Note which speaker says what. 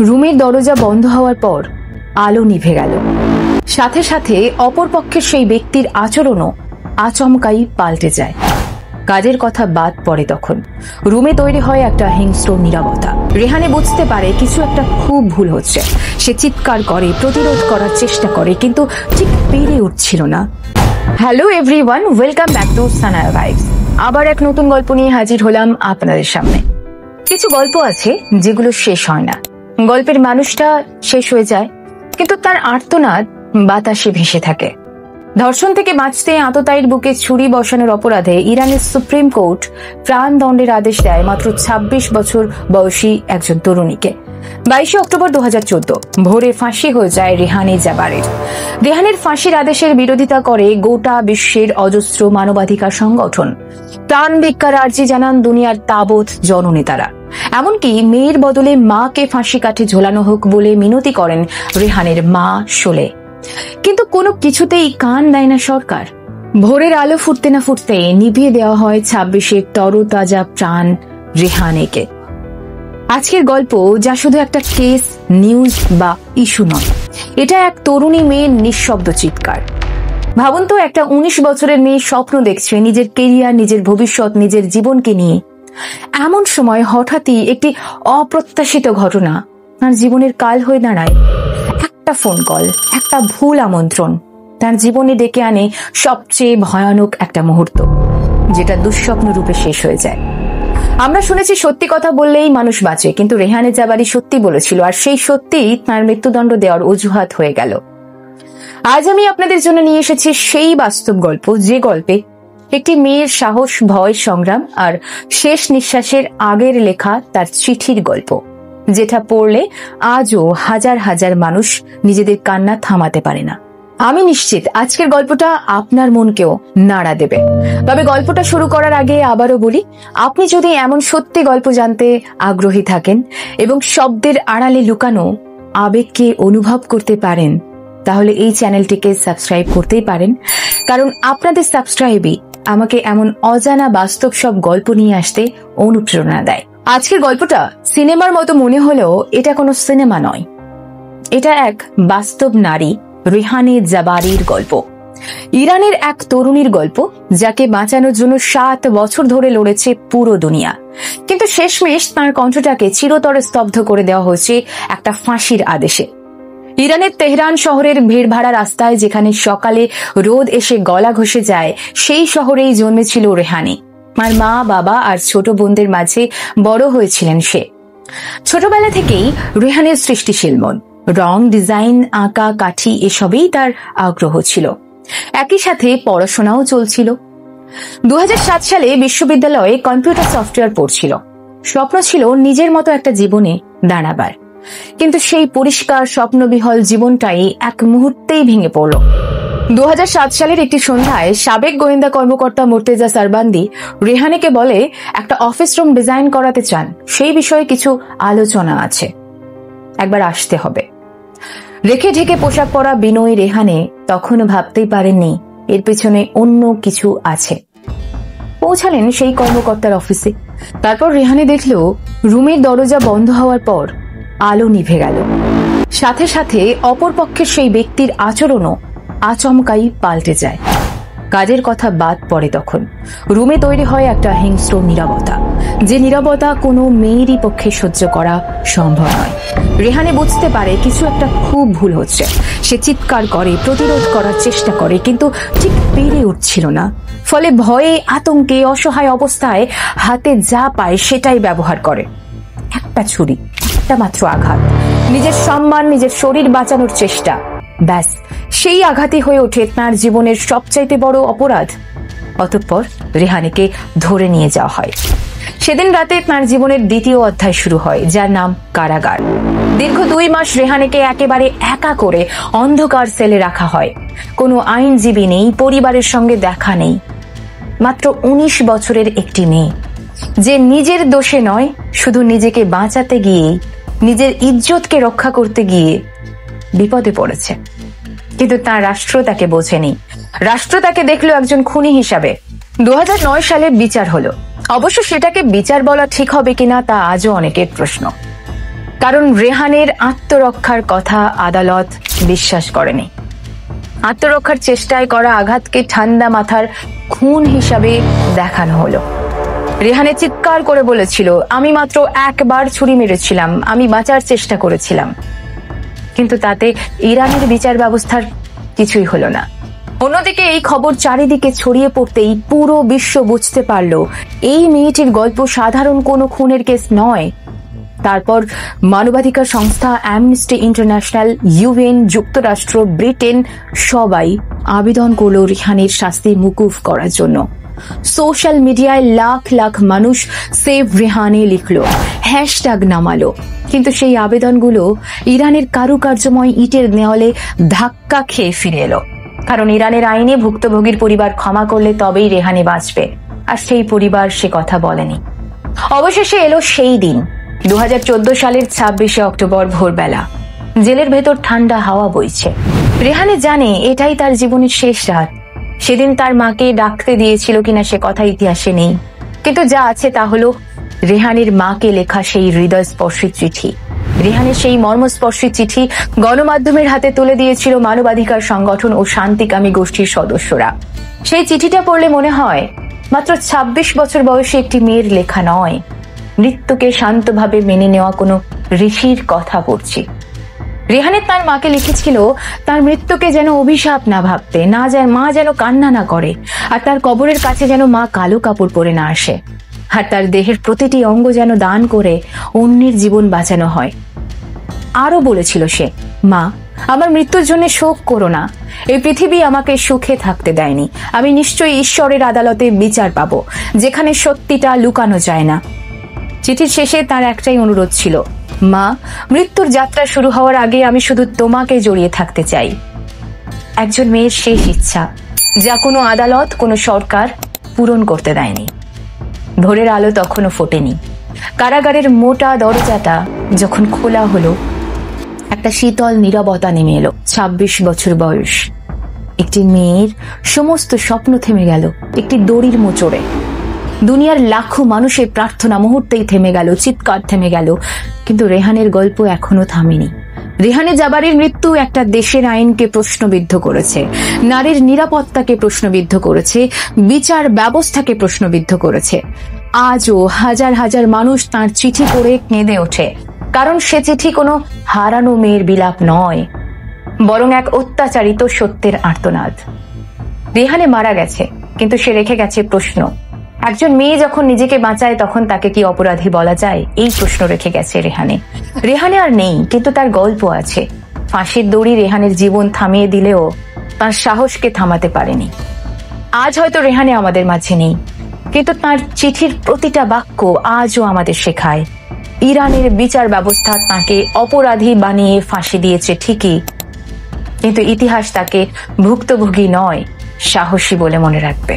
Speaker 1: রুমের দরজা বন্ধ হওয়ার পর আলো নিভে গেল। সাথে সাথে অপরপক্ষের সেই ব্যক্তির আচরণও আচমকাই পাল্টে যায়। কাজের কথা বাদ পড়ে তখন রুমে তৈরি হয় একটা হিংস্র নীরবতা। রেহানে বুঝতে পারে কিছু একটা খুব ভুল হচ্ছে। সে চিৎকার করে, প্রতিরোধ করার চেষ্টা করে, কিন্তু ঠিক পেরে উঠছিল না। Hello everyone, welcome back to Sanaya vibes. আবার এক নতুন গল্প নিয়ে হাজির হলাম আপনাদের সামনে। কিছু গল্প আছে যেগুলো শেষ হয় না। গল্পের মানুষটা শেষ হয়ে যায়, কিন্তু তার আর্তনাদ বাতাসে ভেসে থাকে। ধর্ষণ থেকে বাঁচতে আততায়ীর বুকে ছুরি বসানোর অপরাধে ইরানের সুপ্রিম কোর্ট প্রাণদণ্ডের আদেশ দেয় মাত্র ২৬ বছর বয়সী একজন তরুণীকে। ২২ অক্টোবর ২০১৪ ভোরে ফাঁসি হয়ে যায় রেহানে জাবারের। রেহানের ফাঁসির আদেশের বিরোধিতা করে গোটা বিশ্বের অজস্র মানবাধিকার সংগঠন। প্রাণ ভিক্ষার আর্জি জানান দুনিয়ার তাবৎ জননেতারা। এমনকি মেয়ের বদলে মাকে ফাঁসি কাঠে ঝোলানো হোক বলে মিনতি করেন রেহানের মা শোলে। কিন্তু কোনো কিছুতেই কান দেয় না সরকার। ভোরের আলো ফুটতে না ফুটতে নিভিয়ে দেওয়া হয় ২৬-এর তরতাজা প্রাণ রেহানেকে। আজকের গল্প যা শুধু একটা কেস, নিউজ বা ইস্যু নয়, এটা এক তরুণী মেয়ের নিঃশব্দ চিৎকার। ভাবুন তো, একটা ১৯ বছরের মেয়ে স্বপ্ন দেখছে নিজের কেরিয়ার, নিজের ভবিষ্যৎ, নিজের জীবনকে নিয়ে। এমন সময় হঠাৎই একটি অপ্রত্যাশিত ঘটনা তার জীবনের কাল হয়ে দাঁড়ায়। একটা ফোন কল, একটা ভুল আমন্ত্রণ তার জীবনে ডেকে আনে সবচেয়ে ভয়ানক একটা মুহূর্ত, যেটা দুঃস্বপ্ন রূপে শেষ হয়ে যায়। আমরা শুনেছি সত্যি কথা বললেই মানুষ বাঁচে, কিন্তু রেহানে জাবারি সত্যি বলেছিল, আর সেই সত্যিই তার মৃত্যুদণ্ড দেওয়ার অজুহাত হয়ে গেল। আজ আমি আপনাদের জন্য নিয়ে এসেছি সেই বাস্তব গল্প, যে গল্পে একটি মেয়ের সাহস, ভয়, সংগ্রাম আর শেষ নিঃশ্বাসের আগের লেখা তার চিঠির গল্প, যেটা পড়লে আজও হাজার হাজার মানুষ নিজেদের কান্না থামাতে পারে না। আমি নিশ্চিত আজকের গল্পটা আপনার মনকেও নাড়া দেবে। তবে গল্পটা শুরু করার আগে আবারও বলি, আপনি যদি এমন সত্যি গল্প জানতে আগ্রহী থাকেন এবং শব্দের আড়ালে লুকানো আবেগকে অনুভব করতে পারেন, তাহলে এই চ্যানেলটিকে সাবস্ক্রাইব করতেই পারেন, কারণ আপনাদের সাবস্ক্রাইবই আমাকে এমন অজানা বাস্তব সব গল্প নিয়ে আসতে অনুপ্রেরণা দেয়। আজকের গল্পটা সিনেমার মতো মনে হলেও এটা কোনো সিনেমা নয়। এটা এক বাস্তব নারী রেহানে জাবারির গল্প। ইরানের এক তরুণীর গল্প, যাকে বাঁচানোর জন্য ৭ বছর ধরে লড়েছে পুরো দুনিয়া। কিন্তু শেষমেশ তাঁর কণ্ঠটাকে চিরতরে স্তব্ধ করে দেওয়া হয়েছে একটা ফাঁসির আদেশে। ইরানের তেহরান শহরের ভিড়ভাড়া রাস্তায়, যেখানে সকালে রোদ এসে গলা ঘষে যায়, সেই শহরেই জন্মেছিল রেহানে। আর মা, বাবা আর ছোট বোনদের মাঝে বড় হয়েছিলেন সে। ছোটবেলা থেকেই রেহানের সৃষ্টিশীল মন। রং, ডিজাইন, আঁকা, কাঠি এসবেই তার আগ্রহ ছিল। একই সাথে পড়াশোনাও চলছিল। ২০০৭ সালে বিশ্ববিদ্যালয়ে কম্পিউটার সফটওয়্যার পড়ছিল। স্বপ্ন ছিল নিজের মতো একটা জীবনে দাঁড়াবার। কিন্তু সেই পরিষ্কার স্বপ্নবিহল জীবনটাই এক মুহূর্তেই ভেঙে পড়ল। ২০০৭ সালের একটি সন্ধ্যায় সাবেক গোয়েন্দা কর্মকর্তা মুর্তেজা সারবান্দি রেহানেকে বলে, একটা অফিস রুম ডিজাইন করাতে চান, সেই বিষয়ে কিছু আলোচনা আছে, একবার আসতে হবে। রেখে ঢেকে পোশাক পরা বিনয়ী রেহানে তখনও ভাবতেই পারেননি এর পেছনে অন্য কিছু আছে। পৌঁছালেন সেই কর্মকর্তার অফিসে। তারপর রেহানে দেখল রুমের দরজা বন্ধ হওয়ার পর আলো নিভে গেল। সাথে সাথে অপরপক্ষের সেই ব্যক্তির আচরণও আচমকাই পাল্টে যায়। কাজের কথা বাদ পড়ে তখন রুমে তৈরি হয় একটা হিংস্র নীরবতা, যে নীরবতা কোনো মেয়েরই পক্ষে সহ্য করা সম্ভব নয়। রেহানে বুঝতে পারে কিছু একটা খুব ভুল হচ্ছে। সে চিৎকার করে, প্রতিরোধ করার চেষ্টা করে, কিন্তু ঠিক পেরে উঠছিল না। ফলে ভয়ে, আতঙ্কে, অসহায় অবস্থায় হাতে যা পায় সেটাই ব্যবহার করে। একটা ছুরি, একটা মাত্র আঘাত, নিজের সম্মান, নিজের শরীর বাঁচানোর চেষ্টা। ব্যাস, সেই আঘাতই হয়ে ওঠে তাঁর জীবনের সবচাইতে বড় অপরাধ। অতঃপর রেহানেকে ধরে নিয়ে যাওয়া হয়। সেদিন রাতে তাঁর জীবনের দ্বিতীয় অধ্যায় শুরু হয়, যার নাম কারাগার। দীর্ঘ ২ মাস রেহানেকে একেবারে একা করে অন্ধকার সেলে রাখা হয়। কোনো আইনজীবী নেই, পরিবারের সঙ্গে দেখা নেই। মাত্র ১৯ বছরের একটি মেয়ে, যে নিজের দোষে নয়, শুধু নিজেকে বাঁচাতে গিয়ে, নিজের ইজ্জতকে রক্ষা করতে গিয়ে বিপদে পড়েছে। কিন্তু তার রাষ্ট্র তাকে বোঝেনি। রাষ্ট্র তাকে দেখলো একজন খুনি হিসাবে। ২০০৯ সালে বিচার হলো। অবশ্য সেটাকে বিচার বলা ঠিক হবে কিনা তা আজও অনেকের প্রশ্ন। কারণ রেহানের আত্মরক্ষার কথা আদালত বিশ্বাস করেনি। আত্মরক্ষার চেষ্টায় করা আঘাতকে ঠান্ডা মাথার খুন হিসাবে দেখানো হলো। রেহানে চিৎকার করে বলেছিল, আমি মাত্র একবার ছুরি মেরেছিলাম, আমি বাঁচার চেষ্টা করেছিলাম। কিন্তু তাতে ইরানের বিচার ব্যবস্থার কিছুই হলো না। অন্যদিকে এই খবর চারিদিকে ছড়িয়ে পড়তেই পুরো বিশ্ব বুঝতে পারল এই মেয়েটির গল্প সাধারণ কোনো খুনের কেস নয়। তারপর মানবাধিকার সংস্থা অ্যামনেস্টি ইন্টারন্যাশনাল, ইউএন, যুক্তরাষ্ট্র, ব্রিটেন সবাই আবেদন করল রেহানের শাস্তি মকুফ করার জন্য। সোশ্যাল মিডিয়ায় লাখ লাখ মানুষ সেভ রেহানে লিখলো, হ্যাশট্যাগ নামালো। কিন্তু সেই আবেদনগুলো ইরানের কারুকার্যময় ইটের দেওয়ালে ধাক্কা খেয়ে ফিরে এলো। কারণ ইরানের আইনে ভুক্তভোগীর পরিবার ক্ষমা করলে তবেই রেহানে বাঁচবে, আর সেই পরিবার সে কথা বলেনি। অবশেষে এলো সেই দিন, 2014 সালের 26শে অক্টোবর ভোরবেলা। জেলের ভেতর ঠান্ডা হাওয়া বইছে। রেহানে জানে এটাই তার জীবনের শেষ রাত। সেদিন তার মাকে ডাকতে দিয়েছিল কিনা সে কথা ইতিহাসে নেই, কিন্তু যা আছে তা হলো রেহানের মাকে লেখা সেই হৃদয়স্পর্শী চিঠি। রেহানের সেই মর্মস্পর্শী চিঠি গণমাধ্যমের হাতে তুলে দিয়েছিল মানবাধিকার সংগঠন ও শান্তিকামী গোষ্ঠীর সদস্যরা। সেই চিঠিটা পড়লে মনে হয় মাত্র 26 বছর বয়সী একটি মেয়ের লেখা নয়, মৃত্যুকে শান্তভাবে মেনে নেওয়া কোনো ঋষির কথা পড়ছি। রেহানে তার মাকে লিখেছিল তার মৃত্যুকে যেন অভিশাপ না ভাবতে, মা যেন কান্না না করে, আর তার কবরের কাছে যেন মা কালো কাপড় পরে না আসে, আর তার দেহের প্রতিটি অঙ্গ যেন দান করে অন্যের জীবন বাঁচানো হয়। আরো বলেছিল সে, মা, আমার মৃত্যুর জন্য শোক করো না, এই পৃথিবী আমাকে সুখে থাকতে দেয়নি, আমি নিশ্চয়ই ঈশ্বরের আদালতে বিচার পাবো, যেখানে সত্যিটা লুকানো যায় না। চিঠির শেষে তার একটাই অনুরোধ ছিল, মা, মৃত্যুর যাত্রা শুরু হওয়ার আগে আমি শুধু তোমাকে জড়িয়ে থাকতে চাই। একজন মেয়ের শেষ ইচ্ছা, যা কোনো আদালত, কোনো সরকার পূরণ করতে দেয়নি। ভোরের আলো তখনও ফোটেনি। কারাগারের মোটা দরজাটা যখন খোলা হলো, একটা শীতল নীরবতা নেমে এলো। 26 বছর বয়স একটি মেয়ের সমস্ত স্বপ্ন থেমে গেল একটি দড়ির মোচড়ে। দুনিয়ার লাখো মানুষের প্রার্থনা মুহূর্তেই থেমে গেল, চিৎকার থেমে গেল। কিন্তু রেহানের গল্প এখনো থামেনি। রেহানে জাবারির মৃত্যু একটা দেশের আইনকে প্রশ্নবিদ্ধ করেছে, নারীর নিরাপত্তাকে প্রশ্নবিদ্ধ করেছে, বিচার ব্যবস্থাকে প্রশ্নবিদ্ধ করেছে। আজও হাজার হাজার মানুষ তার চিঠি পড়ে কেঁদে ওঠে, কারণ সে চিঠি কোনো হারানো মেয়ের বিলাপ নয়, বরং এক অত্যাচারিত সত্যের আর্তনাদ। রেহানে মারা গেছে, কিন্তু সে রেখে গেছে প্রশ্ন। একজন মেয়ে যখন নিজেকে বাঁচায় তখন তাকে কি অপরাধী বলা যায়? এই প্রশ্ন রেখে গেছে রেহানে। রেহানে আর নেই, কিন্তু তার গল্প আছে। ফাঁসির দড়ি রেহানের জীবন থামিয়ে দিলেও তার সাহসকে থামাতে পারেনি। আজ হয়তো রেহানে আমাদের মাঝে নেই, কিন্তু তার চিঠির প্রতিটা বাক্য আজও আমাদের শেখায় ইরানের বিচার ব্যবস্থা তাকে অপরাধী বানিয়ে ফাঁসি দিয়েছে ঠিকই, কিন্তু ইতিহাস তাকে ভুক্তভোগী নয়, সাহসী বলে মনে রাখবে।